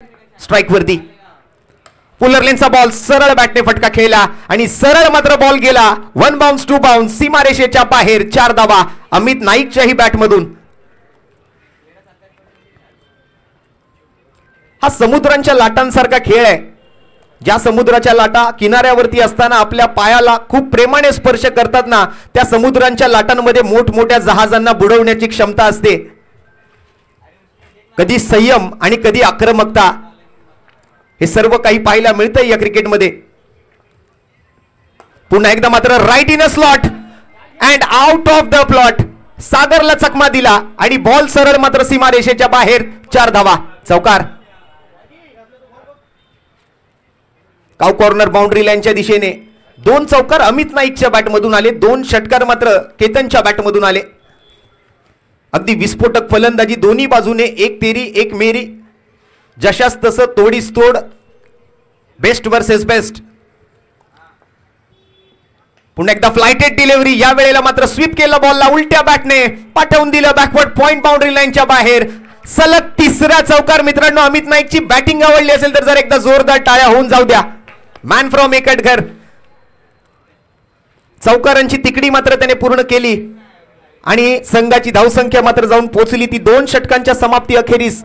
Strike वरती puller लेनचा ball सरळ बॅटने फटका खेळला आणि सरळ मात्र बॉल गेला 1 बाउन्स 2 बाउन्स सीमारेषेच्या बाहेर 4 धावा अमित नाईकच्याही बॅटमधून। हा समुद्रांच्या लाटांसारखा खेळ आहे, ज्या समुद्राच्या लाटा किनाऱ्यावरती असताना आपल्या पायाला खूप प्रेमाने स्पर्श करतात ना, त्या समुद्रांच्या लाटांमध्ये मोठमोठ्या जहाजांना बुडवण्याची क्षमता असते। कधी संयम आणि कधी आक्रमकता हे सर्व काही पाहायला मिळतंय या क्रिकेटमध्ये। पुन्हा एकदा मात्र right in a slot and out of the plot सागरला चकमा दिला आणि बॉल सरळ मात्र सीमारेषेच्या बाहेर 4 धावा चौकार। काउ कॉर्नर बाउंड्री लाईनच्या दिशेने 2 चौकार अमित नाईकच्या बॅटमधून आले, 2 षटकार मात्र केतनच्या बॅटमधून आले। अगदी विस्फोटक फलंदाजी दोन्ही बाजूने, एक तेरी एक मेरी, जशास तसं तोडीस तोड, बेस्ट वर्सेस बेस्ट। पुन्हा एकदा फ्लाइटेड डिलिव्हरी, या वेळेला मात्र स्वीप केला बॉलला उलट्या बॅटने पाठवून दिलं बॅकवर्ड पॉइंट बाउंड्री लाईनच्या बाहेर। सलग 3रा चौकार मित्रांनो। अमित नाईकची बॅटिंग आवडली असेल तर जर एकदा जोरदार टाळ्या होऊन जाऊ द्या। मॅन फ्रॉम एकटघर, चौकारांची तिकडी मात्र त्याने पूर्ण केली आणि संघाची धावसंख्या मात्र जाऊन पोहोचली ती 2 षटकांच्या समाप्ती अखेरीस।